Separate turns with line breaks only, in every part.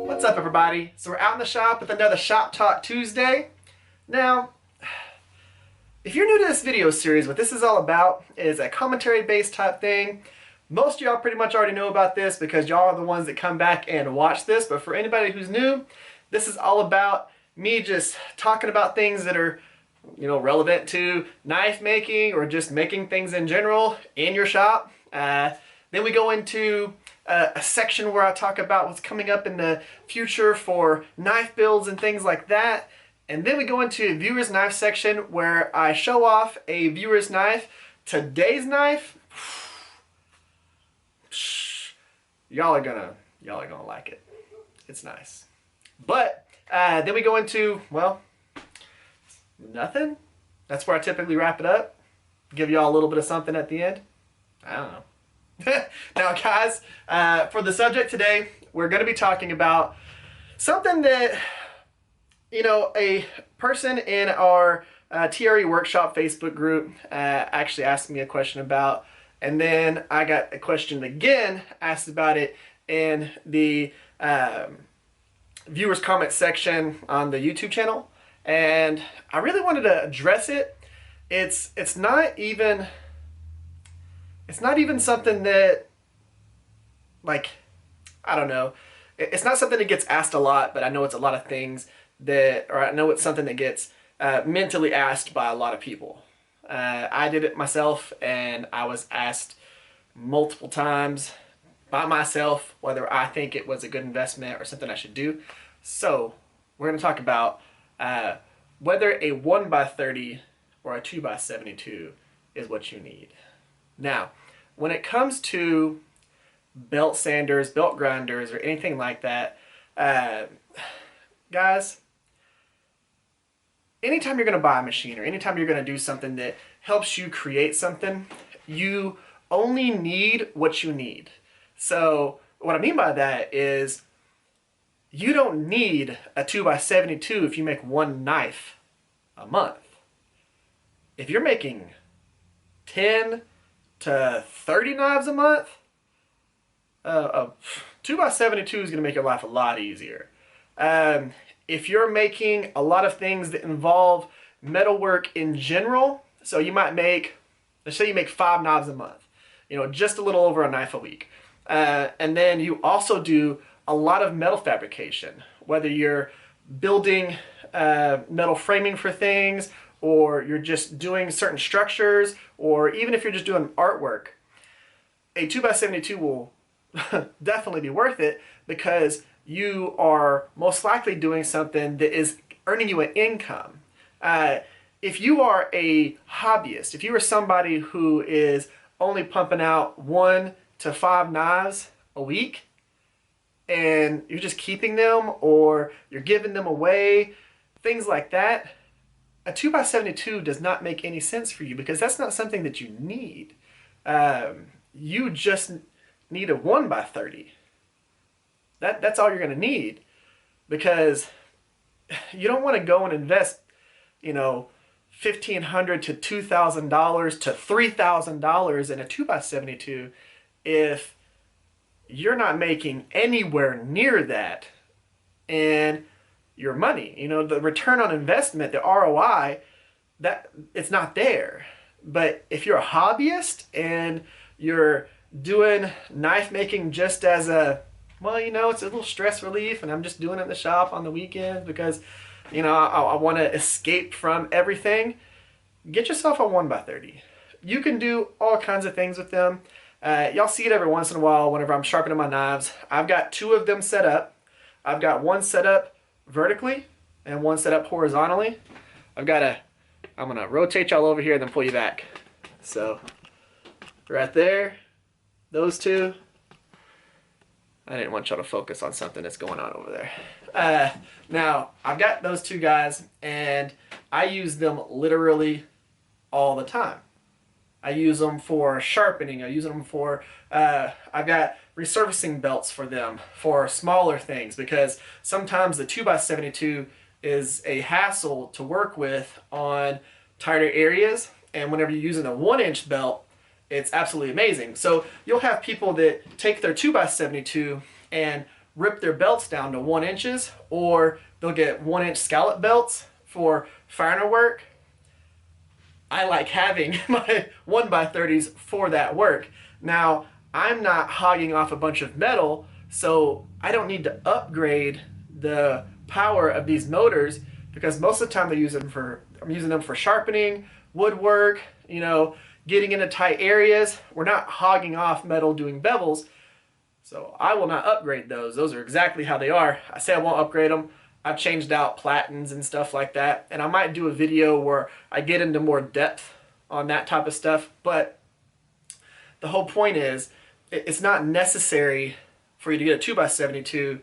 What's up, everybody? So we're out in the shop with another Shop Talk Tuesday. Now, if you're new to this video series, what this is all about is a commentary-based type thing. Most of y'all pretty much already know about this because y'all are the ones that come back and watch this, but for anybody who's new, this is all about me just talking about things that are, relevant to knife making or just making things in general in your shop. Then we go into a section where I talk about what's coming up in the future for knife builds and things like that. And then we go into a viewer's knife section where I show off a viewer's knife. Today's knife, y'all are gonna like it. It's nice. But then we go into, well, nothing. That's where I typically wrap it up. Give y'all a little bit of something at the end. I don't know. Now, guys, for the subject today, we're going to be talking about something that, a person in our TRE Workshop Facebook group actually asked me a question about, and then I got a question again asked about it in the viewers comment section on the YouTube channel, and I really wanted to address it. It's not even something that, like, I don't know. It's not something that gets asked a lot, but I know it's a lot of things that, or I know it's something that gets mentally asked by a lot of people. I did it myself, and I was asked multiple times by myself whether I think it was a good investment or something I should do. So we're going to talk about whether a 1x30 or a 2x72 is what you need. Now, when it comes to belt sanders, belt grinders, or anything like that, guys, anytime you're going to buy a machine or anytime you're going to do something that helps you create something, you only need what you need. So what I mean by that is you don't need a 2x72 if you make one knife a month. If you're making 10 to 30 knives a month, a 2x72 is going to make your life a lot easier. If you're making a lot of things that involve metalwork in general, so you might make, let's say you make 5 knives a month, just a little over a knife a week. And then you also do a lot of metal fabrication, whether you're building metal framing for things, or you're just doing certain structures, or even if you're just doing artwork, a 2x72 will definitely be worth it because you are most likely doing something that is earning you an income. If you are a hobbyist, if you are somebody who is only pumping out 1 to 5 knives a week, and you're just keeping them or you're giving them away, things like that, a 2x72 does not make any sense for you because that's not something that you need. You just need a 1x30. That's all you're going to need, because you don't want to go and invest, $1,500 to $2,000 to $3,000 in a 2x72 if you're not making anywhere near that in your money. The return on investment, the ROI, that it's not there. But if you're a hobbyist and you're doing knife making just as a, well, it's a little stress relief, and I'm just doing it in the shop on the weekends because, I want to escape from everything, get yourself a 1x30. You can do all kinds of things with them. Y'all see it every once in a while whenever I'm sharpening my knives. I've got 2 of them set up. I've got one set up vertically and one set up horizontally. I'm gonna rotate y'all over here and then pull you back. So right there, those 2. I didn't want y'all to focus on something that's going on over there. Now I've got those 2 guys, and I use them literally all the time. I use them for sharpening. I use them for, I've got resurfacing belts for them for smaller things, because sometimes the 2x72 is a hassle to work with on tighter areas. And whenever you're using a 1-inch belt, it's absolutely amazing. So you'll have people that take their 2x72 and rip their belts down to 1 inches, or they'll get 1-inch scallop belts for finer work. I like having my 1x30s for that work. Now, I'm not hogging off a bunch of metal, so I don't need to upgrade the power of these motors, because most of the time I'm using them for sharpening, woodwork, you know, getting into tight areas. We're not hogging off metal doing bevels, so I will not upgrade those. Those are exactly how they are. I say I won't upgrade them. I've changed out platens and stuff like that, and I might do a video where I get into more depth on that type of stuff, but the whole point is it's not necessary for you to get a 2x72.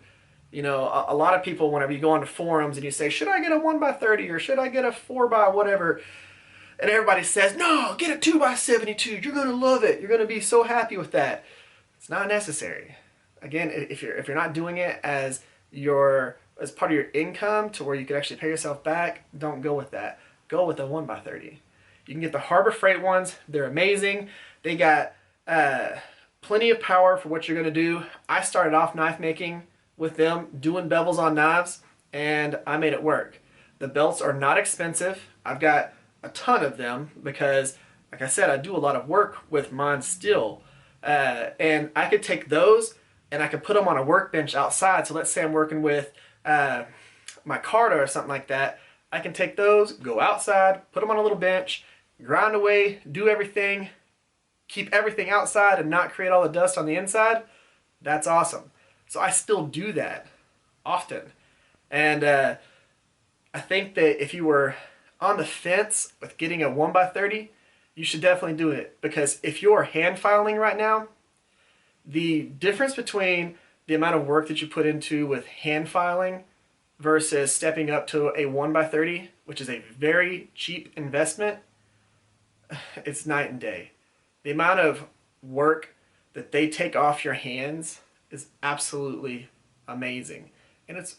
You know, a lot of people, whenever you go onto forums and you say, should I get a 1x30 or should I get a 4x whatever, and everybody says, no, get a 2x72. You're going to love it. You're going to be so happy with that. It's not necessary. Again, if you're not doing it as part of your income to where you can actually pay yourself back, don't go with that. Go with a 1x30. You can get the Harbor Freight ones. They're amazing. They got plenty of power for what you're going to do. I started off knife making with them, doing bevels on knives, and I made it work. The belts are not expensive. I've got a ton of them because, like I said, I do a lot of work with mine still. And I could take those and I could put them on a workbench outside. So let's say I'm working with my Carta or something like that. I can take those, go outside, put them on a little bench, grind away, do everything, keep everything outside and not create all the dust on the inside. That's awesome. So I still do that often. And I think that if you were on the fence with getting a 1x30, you should definitely do it, because if you're hand filing right now, the difference between the amount of work that you put into with hand filing versus stepping up to a 1x30, which is a very cheap investment, it's night and day. The amount of work that they take off your hands is absolutely amazing, and it's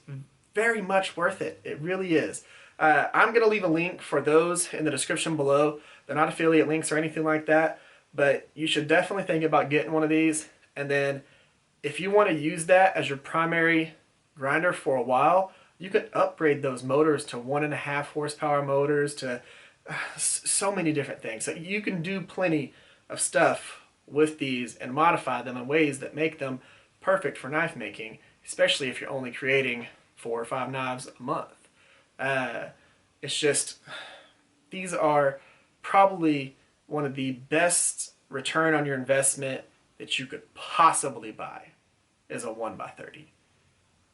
very much worth it. It really is. I'm going to leave a link for those in the description below. They're not affiliate links or anything like that, but you should definitely think about getting one of these. And then if you want to use that as your primary grinder for a while, you could upgrade those motors to 1.5 horsepower motors, to so many different things. So you can do plenty of stuff with these and modify them in ways that make them perfect for knife making, especially if you're only creating 4 or 5 knives a month. It's just, these are probably one of the best return on your investment that you could possibly buy, is a 1x30.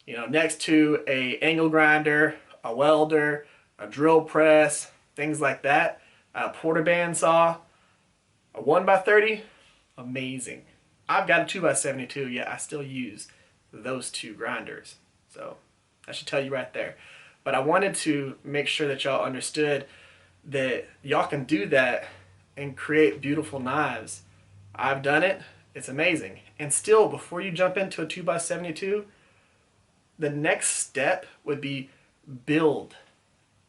You know, next to a angle grinder, a welder, a drill press, things like that, a porter bandsaw, a 1x30, amazing. I've got a 2x72, yet I still use those 2 grinders. So that should tell you right there. But I wanted to make sure that y'all understood that y'all can do that and create beautiful knives. I've done it. It's amazing. And still, before you jump into a 2x72, the next step would be build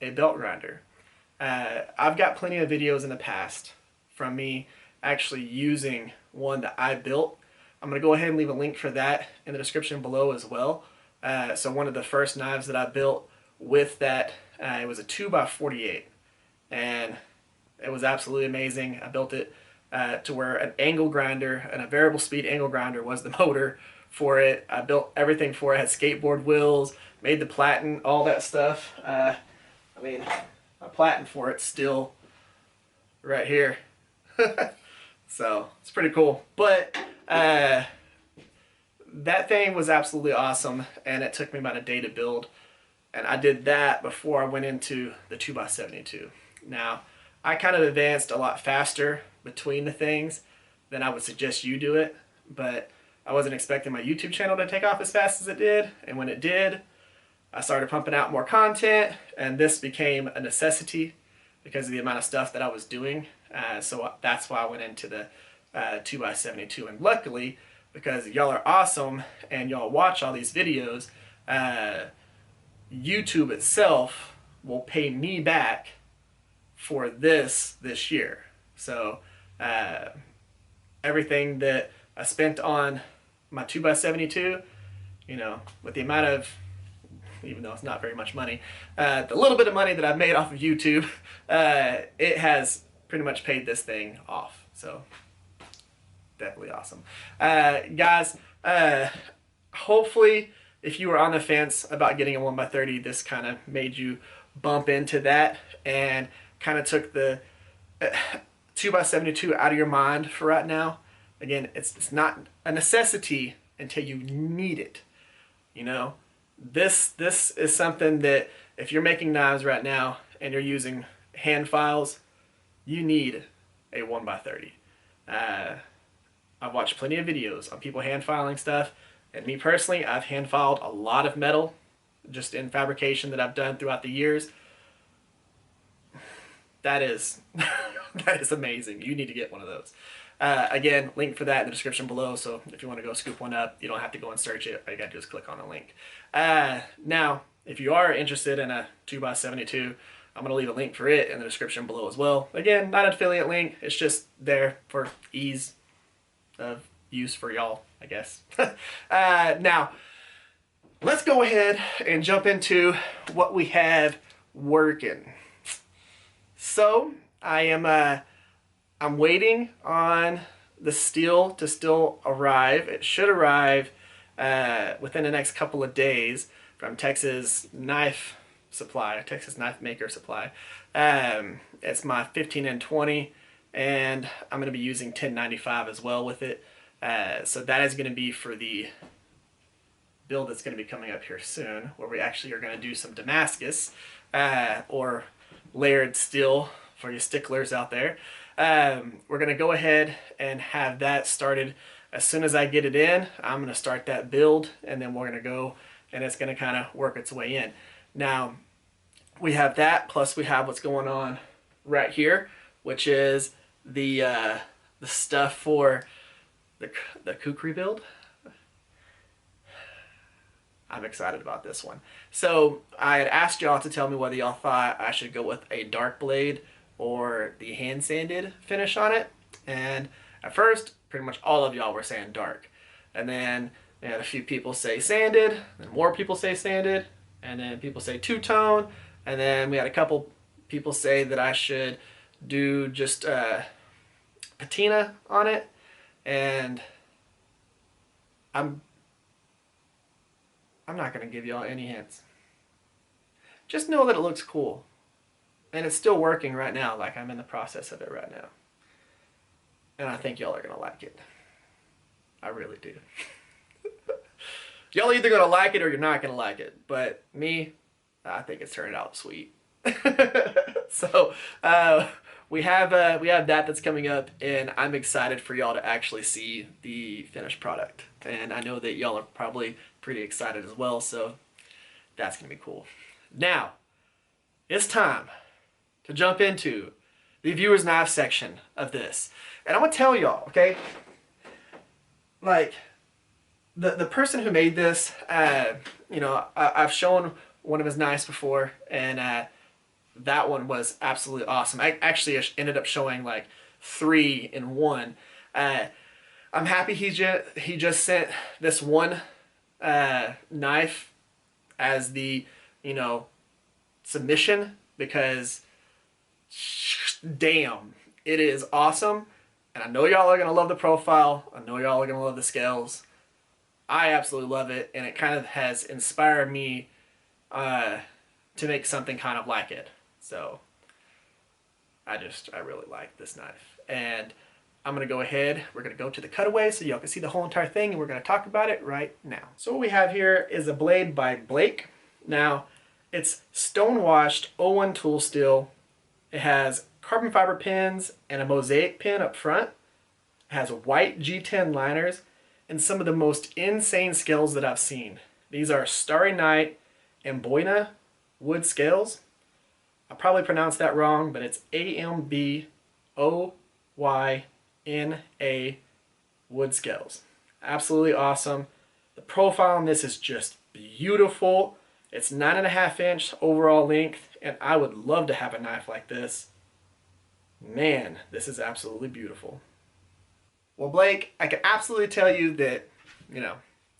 a belt grinder. I've got plenty of videos in the past from me actually using one that I built. I'm going to go ahead and leave a link for that in the description below as well. So one of the first knives that I built with that, it was a 2x48, and it was absolutely amazing. I built it to where an angle grinder and a variable speed angle grinder was the motor for it. I built everything for it. I had skateboard wheels, made the platen, all that stuff. I mean, my platen for it's still right here. So it's pretty cool. But that thing was absolutely awesome, and it took me about a day to build. And I did that before I went into the 2x72. Now, I kind of advanced a lot faster between the things than I would suggest you do it, but I wasn't expecting my YouTube channel to take off as fast as it did, and when it did, I started pumping out more content, and this became a necessity because of the amount of stuff that I was doing. So that's why I went into the 2x72, and luckily, because y'all are awesome and y'all watch all these videos, YouTube itself will pay me back for this year. So everything that I spent on my 2x72, you know, with the amount of, even though it's not very much money, the little bit of money that I've made off of YouTube, it has pretty much paid this thing off. So definitely awesome. Guys, hopefully if you were on the fence about getting a 1x30, this kind of made you bump into that and kind of took the 2x72 out of your mind for right now. Again, it's not a necessity until you need it. You know, this is something that if you're making knives right now and you're using hand files, you need a 1x30. I've watched plenty of videos on people hand filing stuff, and me personally, I've hand filed a lot of metal just in fabrication that I've done throughout the years. That is that is amazing. You need to get one of those. Again, link for that in the description below, so if you want to go scoop one up, you don't have to go and search it. All you got to do is click on the link. Now, if you are interested in a 2x72, I'm going to leave a link for it in the description below as well. Again, not an affiliate link. It's just there for ease of use for y'all, I guess. Now, let's go ahead and jump into what we have working. So, I'm waiting on the steel to still arrive. It should arrive within the next couple of days from Texas Knife Supply, Texas Knife Maker Supply. It's my 15 and 20, and I'm going to be using 1095 as well with it. So that is going to be for the build that's going to be coming up here soon, where we actually are going to do some Damascus or layered steel for you sticklers out there. We're going to go ahead and have that started as soon as I get it in. I'm going to start that build, and then we're going to go, and it's going to kind of work its way in. Now, we have that, plus we have what's going on right here, which is the stuff for the kukri build. I'm excited about this one. So I had asked y'all to tell me whether y'all thought I should go with a dark blade or the hand sanded finish on it. And at first, pretty much all of y'all were saying dark. And then we had a few people say sanded, and more people say sanded, and then people say two-tone, and then we had a couple people say that I should do just patina on it. And I'm not going to give y'all any hints. Just know that it looks cool. And it's still working right now, like I'm in the process of it right now. And I think y'all are going to like it. I really do. Y'all either going to like it or you're not going to like it. But me, I think it's turned out sweet. So, we have that that's coming up, and I'm excited for y'all to actually see the finished product. And I know that y'all are probably pretty excited as well, so that's going to be cool. Now, it's time to jump into the viewer's knife section of this. And I'm going to tell y'all, okay, like, the person who made this, you know, I've shown one of his knives before, and that one was absolutely awesome. I actually ended up showing like 3 in 1. I'm happy he just sent this one knife as the, you know, submission, because damn, it is awesome. And I know y'all are gonna love the profile. I know y'all are gonna love the scales. I absolutely love it, and it kind of has inspired me to make something kind of like it. So I really like this knife, and I'm gonna go ahead, we're gonna go to the cutaway so y'all can see the whole entire thing, and we're gonna talk about it right now. So what we have here is a blade by Blake. Now, it's stonewashed 01 tool steel. It has carbon fiber pins and a mosaic pin up front. It has white G10 liners and some of the most insane scales that I've seen. These are Starry Night and Boyna wood scales. I probably pronounced that wrong, but it's AMBOYNA wood scales. Absolutely awesome. The profile on this is just beautiful. It's 9.5 inch overall length, and I would love to have a knife like this. Man, this is absolutely beautiful. Well, Blake, I can absolutely tell you that, you know,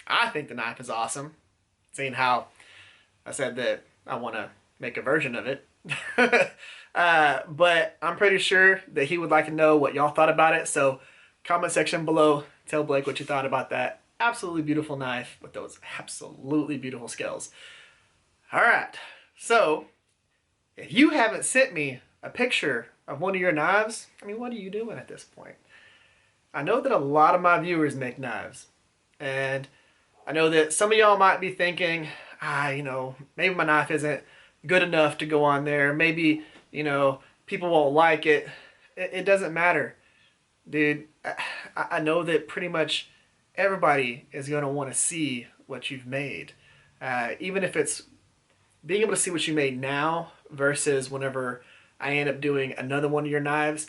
I think the knife is awesome. Seeing how I said that I want to make a version of it. But I'm pretty sure that he would like to know what y'all thought about it. So comment section below, tell Blake what you thought about that absolutely beautiful knife with those absolutely beautiful scales. All right, so if you haven't sent me a picture of one of your knives, I mean, what are you doing at this point? I know that a lot of my viewers make knives, and I know that some of y'all might be thinking, you know, maybe my knife isn't good enough to go on there. Maybe, you know, people won't like it. It doesn't matter, dude. I know that pretty much everybody is going to want to see what you've made. Even if it's being able to see what you made now versus whenever I end up doing another one of your knives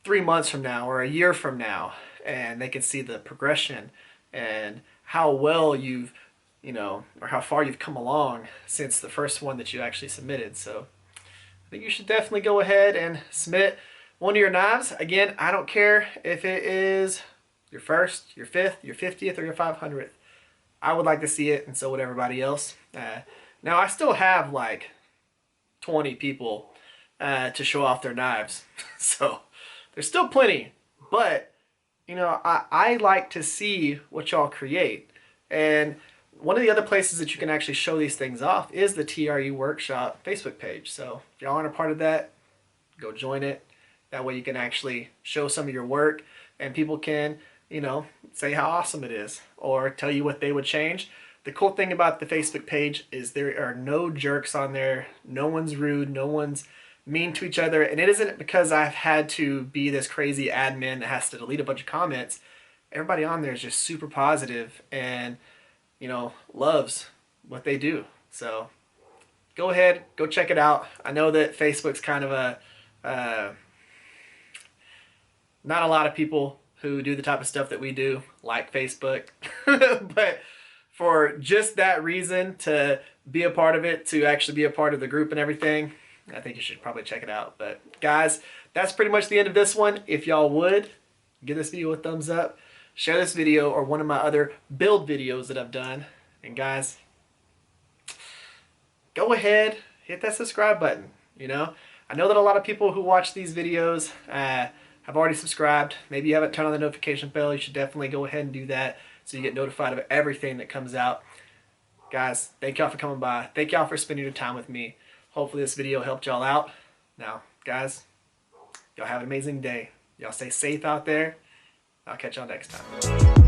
3 months from now or a year from now, and they can see the progression and how well you've, you know, or how far you've come along since the first one that you actually submitted. So I think you should definitely go ahead and submit one of your knives. Again, I don't care if it is your first, your fifth, your 50th, or your 500th. I would like to see it, and so would everybody else. Now, I still have like 20 people to show off their knives. So there's still plenty, but you know, I like to see what y'all create. And one of the other places that you can actually show these things off is the TRU Workshop Facebook page. So if y'all aren't a part of that, go join it. That way you can actually show some of your work, and people can, you know, say how awesome it is or tell you what they would change. The cool thing about the Facebook page is there are no jerks on there. No one's rude. No one's mean to each other. And it isn't because I've had to be this crazy admin that has to delete a bunch of comments. Everybody on there is just super positive and, you know, loves what they do. So go ahead, go check it out. I know that Facebook's kind of a, not a lot of people who do the type of stuff that we do like Facebook, but for just that reason, to be a part of it, to actually be a part of the group and everything, I think you should probably check it out. But guys, that's pretty much the end of this one. If y'all would, give this video a thumbs up, share this video or one of my other build videos that I've done. And guys, go ahead, hit that subscribe button. You know, I know that a lot of people who watch these videos have already subscribed. Maybe you haven't turned on the notification bell. You should definitely go ahead and do that so you get notified of everything that comes out. Guys, thank y'all for coming by. Thank y'all for spending your time with me. Hopefully this video helped y'all out. Now, guys, y'all have an amazing day. Y'all stay safe out there. I'll catch y'all next time.